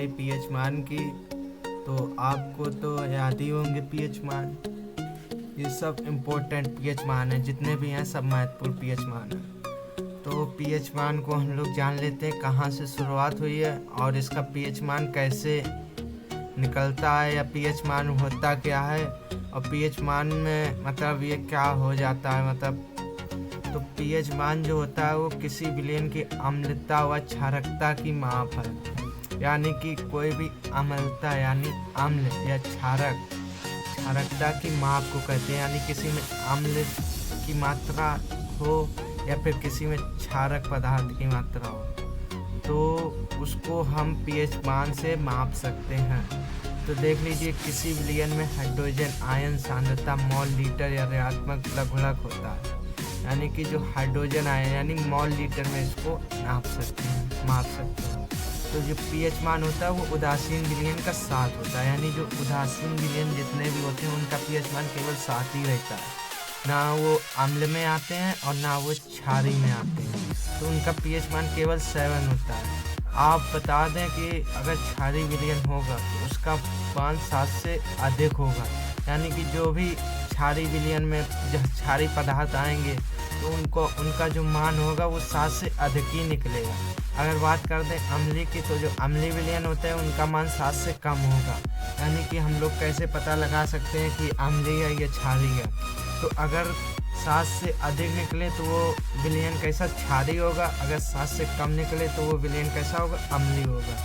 आई pH मान की, तो आपको तो याद ही होंगे पीएच मान। ये सब इम्पोर्टेंट पीएच मान है, जितने भी हैं सब महत्वपूर्ण पीएच मान है। तो पीएच मान को हम लोग जान लेते हैं कहाँ से शुरुआत हुई है और इसका पीएच मान कैसे निकलता है, या पीएच मान होता क्या है और पीएच मान में मतलब ये क्या हो जाता है। मतलब तो पीएच मान जो होता है वो किसी विलयन की अम्लता व क्षारकता की माप है। यानी कि कोई भी अम्लता यानी अम्ल या क्षारकता की माप को कहते हैं। यानी किसी में अम्ल की मात्रा हो या फिर किसी में क्षारक पदार्थ की मात्रा हो, तो उसको हम पीएच मान से माप सकते हैं। तो देख लीजिए, किसी विलयन में हाइड्रोजन आयन सांद्रता मोल लीटर या ऋणात्मक लघुलक होता है। यानी कि जो हाइड्रोजन आयन यानी मोल लीटर में इसको माप सकते हैं। तो जो पीएच मान होता है वो उदासीन विलयन का 7 होता है। यानी जो उदासीन विलयन जितने भी होते हैं उनका पीएच मान केवल 7 ही रहता है। ना वो अम्ल में आते हैं और ना वो क्षारीय में आते हैं, तो उनका पीएच मान केवल 7 होता है। आप बता दें कि अगर क्षारीय विलयन होगा तो उसका मान 7 से अधिक होगा। यानी कि जो भी क्षारीय विलयन में क्षारीय पदार्थ आएंगे तो उनका जो मान होगा वो 7 से अधिक ही निकलेगा। अगर बात कर दें अम्लीय की, तो जो अम्लीय विलयन होते हैं उनका मान 7 से कम होगा। यानी कि हम लोग कैसे पता लगा सकते हैं कि अम्लीय है या क्षारीय है। तो अगर 7 से अधिक निकले तो वो विलयन कैसा क्षारीय होगा, अगर 7 से कम निकले तो वो विलयन कैसा होगा, अम्लीय होगा।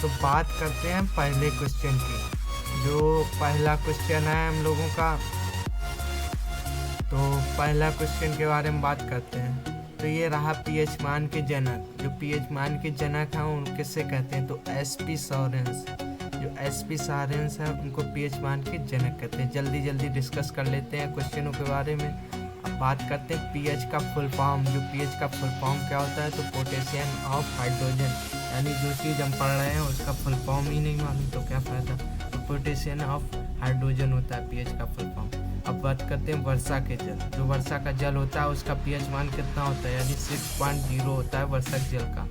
तो बात करते हैं पहले क्वेश्चन की। जो पहला क्वेश्चन है हम लोगों का, तो पहला क्वेश्चन के बारे में बात करते हैं। तो ये रहा पीएच मान के जनक। जो पीएच मान के जनक हैं उन किससे कहते हैं, तो एसपी सॉरेंस। जो एसपी सॉरेंस हैं उनको पीएच मान के जनक कहते हैं। जल्दी जल्दी डिस्कस कर लेते हैं क्वेश्चनों के बारे में। अब बात करते हैं पीएच का फुल फॉर्म। जो पीएच का फुल फॉर्म क्या होता है, तो पोटेशियम ऑफ हाइड्रोजन। यानी जो चीज़ हम पढ़ रहे हैं उसका फुल फॉर्म ही नहीं मालूम तो क्या फ़ायदा। तो पोटेशियम ऑफ हाइड्रोजन होता है पीएच का फुल फॉर्म। अब बात करते हैं वर्षा के जल। जो वर्षा का जल होता है उसका पीएच मान कितना होता है, यानी 6.0 होता है वर्षक जल का।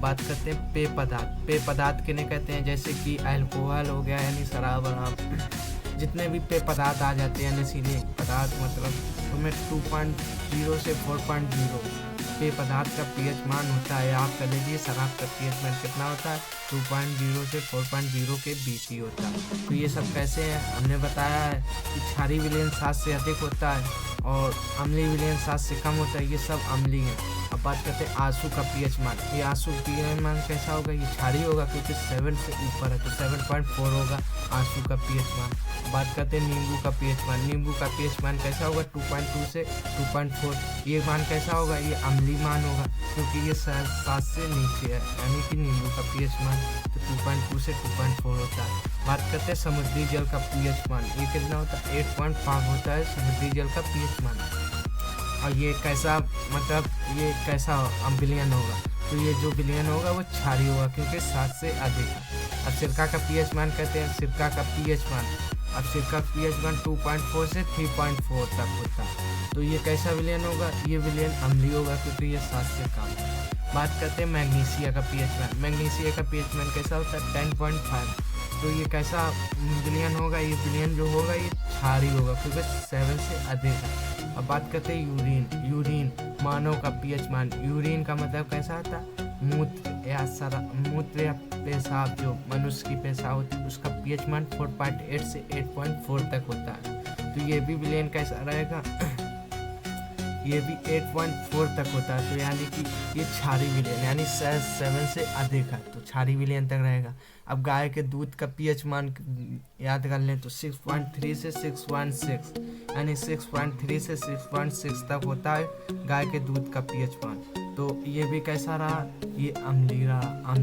बात करते हैं पेय पदार्थ। पेय पदार्थ किन्हें कहते हैं, जैसे कि अल्कोहल हो गया यानी शराब वराब, जितने भी पेय पदार्थ आ जाते हैं नशीले पदार्थ, मतलब उनमें 2.0 से 4.0 पेय पदार्थ का पीएच मान होता है। आप कह लीजिए शराब का पीएच मान कितना होता है, 2.0 से 4.0 के बीच ही होता है। तो ये सब कैसे है, हमने बताया है कि क्षारीय विलयन 7 से अधिक होता है और अम्लीय विलयन 7 से कम होता है। ये सब अम्लीय है। अब बात करते हैं आंसू का पीएच मान। ये आंसू का पीएच मान कैसा होगा, ये क्षारीय होगा क्योंकि 7 से ऊपर है, तो 7.4 होगा आंसू का पीएच मान। बात करते हैं नींबू का पीएच मान। नींबू का पीएच मान कैसा होगा, 2.2 से 2.4। ये मान कैसा होगा, ये अम्लीय मान होगा क्योंकि ये 7 से नीचे है। यानी कि नींबू का पीएच मान तो 2.2 से 2.4 होता है। बात करते हैं समुद्री जल का पीएच मान। ये कितना होता है, 8.5 होता है समुद्री जल का पीएच मान। और ये कैसा, मतलब ये कैसा विलयन होगा, तो ये जो विलयन होगा वो क्षारीय होगा क्योंकि 7 से अधिक है। अब सिरका का पीएच मान कहते हैं, सिरका का पीएच मान, अब सिरका का पीएच मान 2.4 से 3.4 तक होता है। तो ये कैसा विलयन होगा, ये विलयन अम्लीय होगा क्योंकि ये 7 से कम है। बात करते हैं मैग्नीशिया का पीएच मान। मैग्नीशिया का पीएच मान कैसा होता है, 10.5। तो ये कैसा विलयन होगा, ये विलयन जो होगा ये क्षारीय होगा क्योंकि 7 से अधिक है। अब बात करते हैं यूरिन। यूरिन मानव का पीएच मान। यूरिन का मतलब कैसा होता है, मूत्र या पेशाब, जो मनुष्य की पेशाब होती है उसका पीएच मान 4.8 से 8.4 तक होता है। तो ये भी विलयन कैसा रहेगा ये भी 8.4 तक होता है। तो यानी कि ये क्षारीय विलयन यानी 7 से अधिक है, तो क्षारीय विलयन तक रहेगा। अब गाय के दूध का पीएच मान याद कर लें तो 6.3 से 6.6, यानी 6.3 से 6.6 तक होता है गाय के दूध का पीएच मान। तो ये भी कैसा रहा, ये अम्लीय रहा।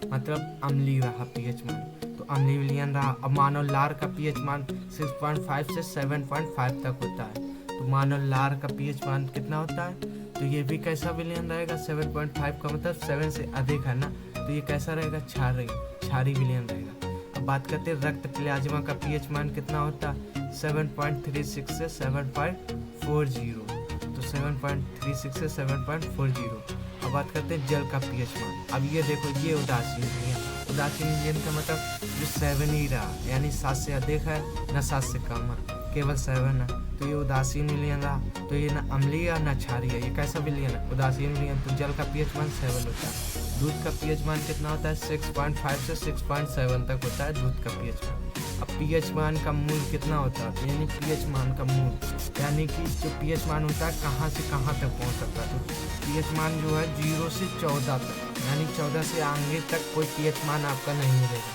मतलब अम्लीय रहा पीएच मान, तो अम्लीय विलयन रहा। अब मानव लार का पीएच मान 6.5 से 7.5 तक होता है। तो मानव लार का पीएच मान कितना होता है, तो ये भी कैसा विलयन रहेगा, 7.5 का मतलब 7 से अधिक है ना, तो ये कैसा रहेगा, क्षारीय विलयन रहेगा। अब बात करते हैं रक्त प्लाज्मा का पीएच मान कितना होता है, 7.36 से 7.40, तो 7.36 से 7.40। अब बात करते हैं जल का पीएच मान। अब ये देखो, ये उदासीन विलयन, उदासीन मिलियन का मतलब जो 7 ही रहा, यानी 7 से अधिक है न 7 से कम है, केवल 7 है। तो ये उदासीन मिलियन रहा। तो ये ना अम्लीय है ना क्षारीय है, ये कैसा विलियन है? उदासीन मिलियन। तो जल का पीएच मान 7 होता है। दूध का पीएच मान कितना होता है? 6.5 से 6.7 तक होता है दूध का पीएच मान। अब पीएच मान का मूल कितना होता है? यानी पीएच मान का मूल, यानी कि जो पीएच मान होता है कहाँ से कहाँ तक पहुँच सकता है। तो पीएच मान जो है 0 से 14 तक, यानी 14 से आगे तक कोई पीएच मान आपका नहीं मिलेगा।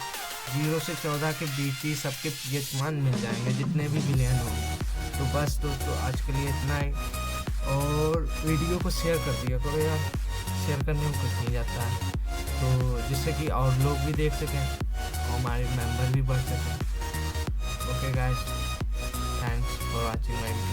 0 से 14 के बीच ही सबके पीएच मान मिल जाएंगे, जितने भी विलियन होंगे। तो बस दोस्तों, आज के लिए इतना ही। और वीडियो को शेयर कर दिया करो यार, शेयर करने में कुछ नहीं जाता है, तो जिससे कि और लोग भी देख सकें और हमारे मेंबर भी बढ़ सकें। Okay guys, thanks for watching my video.